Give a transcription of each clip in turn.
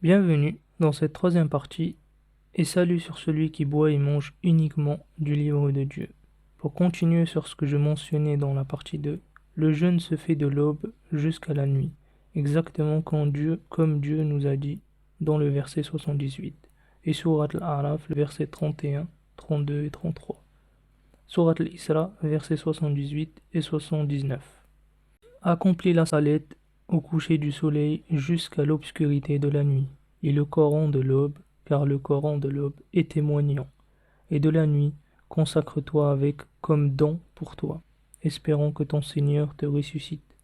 Bienvenue dans cette troisième partie et salut sur celui qui boit et mange uniquement du livre de Dieu. Pour continuer sur ce que je mentionnais dans la partie 2, le jeûne se fait de l'aube jusqu'à la nuit, exactement comme Dieu nous a dit dans le verset 78, et Surat Al-A'raf, le verset 31, 32 et 33. Surat Al-Isra, verset 78 et 79. Accomplis la salette au coucher du soleil jusqu'à l'obscurité de la nuit, et le Coran de l'aube, car le Coran de l'aube est témoignant, et de la nuit, consacre-toi avec comme don pour toi, espérant que ton Seigneur te ressuscite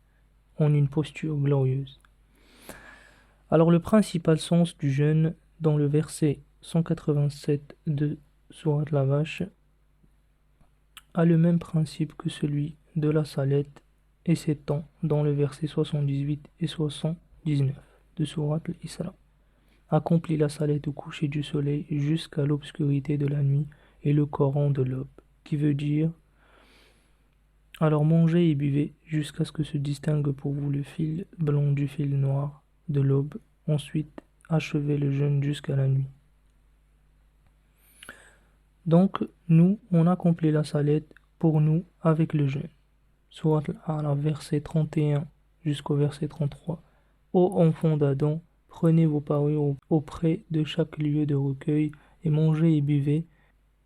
en une posture glorieuse. Alors le principal sens du jeûne dans le verset 187 de Surat la Vache a le même principe que celui de la salette et s'étend dans le verset 78 et 79 de Surat Al-Isra. Accomplis la salette au coucher du soleil jusqu'à l'obscurité de la nuit et le Coran de l'aube, qui veut dire alors mangez et buvez jusqu'à ce que se distingue pour vous le fil blanc du fil noir de l'aube, ensuite achevez le jeûne jusqu'à la nuit. Donc nous, on accomplit la salette pour nous avec le jeûne. Surat Al-A'raf, verset 31 jusqu'au verset 33. Ô enfants d'Adam, prenez vos parures auprès de chaque lieu de recueil et mangez et buvez,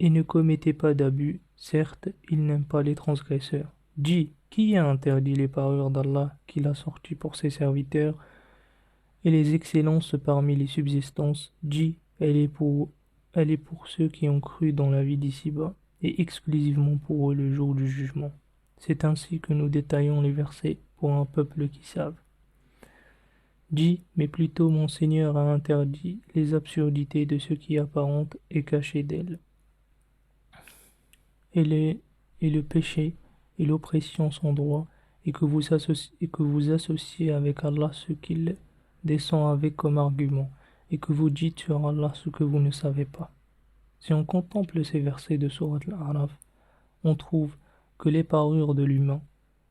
et ne commettez pas d'abus, certes, il n'aime pas les transgresseurs. Dis, qui a interdit les parures d'Allah qu'il a sorties pour ses serviteurs, et les excellences parmi les subsistances? Dis, elle est pour ceux qui ont cru dans la vie d'ici-bas, et exclusivement pour eux le jour du jugement. C'est ainsi que nous détaillons les versets pour un peuple qui savent. Dis, mais plutôt mon Seigneur a interdit les absurdités de ce qui apparente et caché d'elles. Et le péché et l'oppression sont droits, et que vous associez avec Allah ce qu'il descend avec comme argument, et que vous dites sur Allah ce que vous ne savez pas. Si on contemple ces versets de Surat Al-A'raf, on trouve que les parures de l'humain,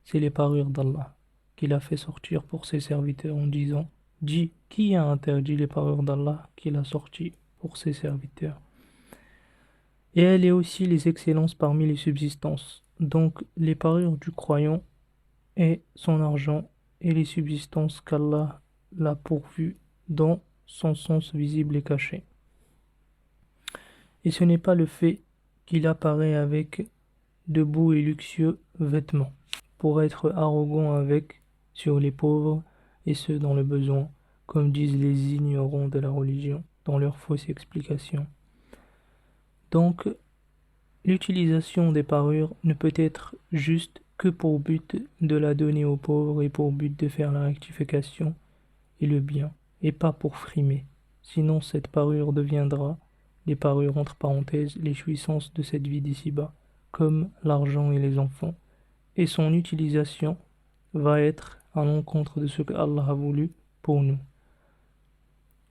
c'est les parures d'Allah, qu'il a fait sortir pour ses serviteurs en disant « Dis, qui a interdit les parures d'Allah qu'il a sorties pour ses serviteurs ?» Et elle est aussi les excellences parmi les subsistances, donc les parures du croyant et son argent et les subsistances qu'Allah l'a pourvu dans son sens visible et caché. Et ce n'est pas le fait qu'il apparaît avec de beaux et luxueux vêtements, pour être arrogant avec sur les pauvres et ceux dans le besoin, comme disent les ignorants de la religion dans leurs fausses explications. Donc, l'utilisation des parures ne peut être juste que pour but de la donner aux pauvres et pour but de faire la rectification et le bien, et pas pour frimer. Sinon cette parure deviendra, les parures entre parenthèses, les jouissances de cette vie d'ici-bas, comme l'argent et les enfants, et son utilisation va être à l'encontre de ce que Allah a voulu pour nous,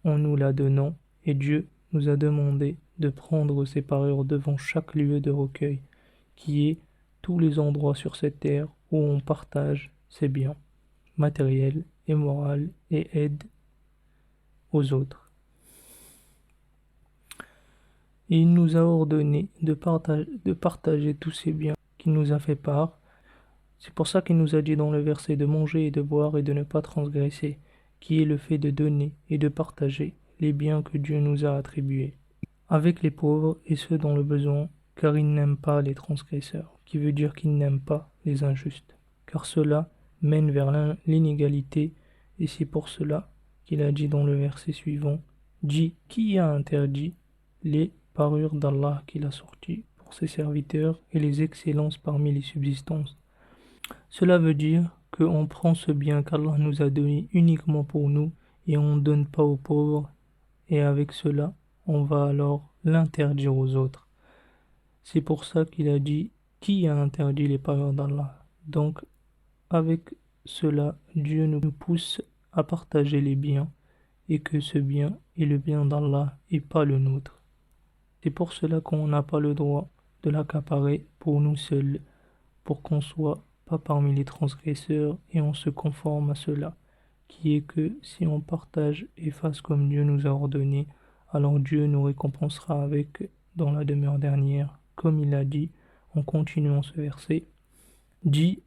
en nous la donnant, et Dieu nous a demandé de prendre ces parures devant chaque lieu de recueil, qui est tous les endroits sur cette terre où on partage ses biens, matériels et moraux, et aide aux autres. Et il nous a ordonné de partager tous ces biens qu'il nous a fait part. C'est pour ça qu'il nous a dit dans le verset de manger et de boire et de ne pas transgresser, qui est le fait de donner et de partager les biens que Dieu nous a attribués, avec les pauvres et ceux dans le besoin, car il n'aime pas les transgresseurs, qui veut dire qu'il n'aime pas les injustes, car cela mène vers l'inégalité, et c'est pour cela qu'il a dit dans le verset suivant, « Dis, qui a interdit les parures d'Allah qu'il a sorties pour ses serviteurs et les excellences parmi les subsistances ?» Cela veut dire qu'on prend ce bien qu'Allah nous a donné uniquement pour nous et on ne donne pas aux pauvres, et avec cela, on va alors l'interdire aux autres. C'est pour ça qu'il a dit « Qui a interdit les parures d'Allah ?» Donc, avec cela, Dieu nous pousse à partager les biens et que ce bien est le bien d'Allah et pas le nôtre. C'est pour cela qu'on n'a pas le droit de l'accaparer pour nous seuls, pour qu'on soit pas parmi les transgresseurs et on se conforme à cela, qui est que si on partage et fasse comme Dieu nous a ordonné, alors Dieu nous récompensera avec dans la demeure dernière, comme il a dit en continuant ce verset, dit,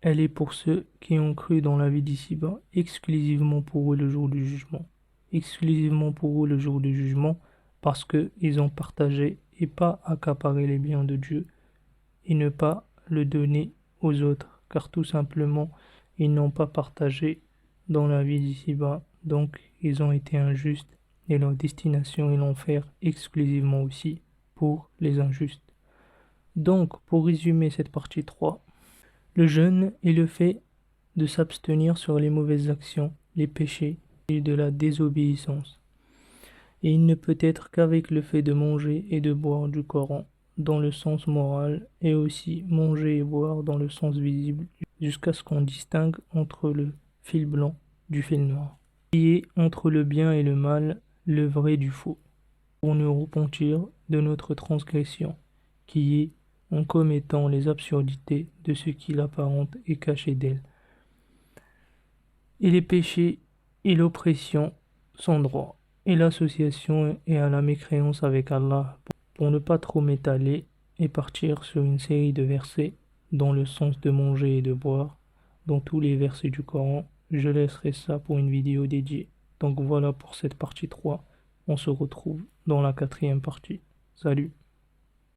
elle est pour ceux qui ont cru dans la vie d'ici-bas, exclusivement pour eux le jour du jugement. Exclusivement pour eux le jour du jugement, parce qu'ils ont partagé et pas accaparé les biens de Dieu, et ne pas le donner aux autres, car tout simplement, ils n'ont pas partagé dans la vie d'ici-bas, donc ils ont été injustes, et leur destination est l'enfer exclusivement aussi pour les injustes. Donc, pour résumer cette partie 3, le jeûne est le fait de s'abstenir sur les mauvaises actions, les péchés et de la désobéissance. Et il ne peut être qu'avec le fait de manger et de boire du Coran dans le sens moral et aussi manger et boire dans le sens visible jusqu'à ce qu'on distingue entre le fil blanc du fil noir, qui est entre le bien et le mal, le vrai du faux, pour nous repentir de notre transgression, qui est en commettant les absurdités de ce qui l'apparente et caché d'elle. Et les péchés et l'oppression sont droits, et l'association est à la mécréance avec Allah, pour ne pas trop m'étaler et partir sur une série de versets dans le sens de manger et de boire, dans tous les versets du Coran. Je laisserai ça pour une vidéo dédiée. Donc voilà pour cette partie 3. On se retrouve dans la 4e partie. Salut!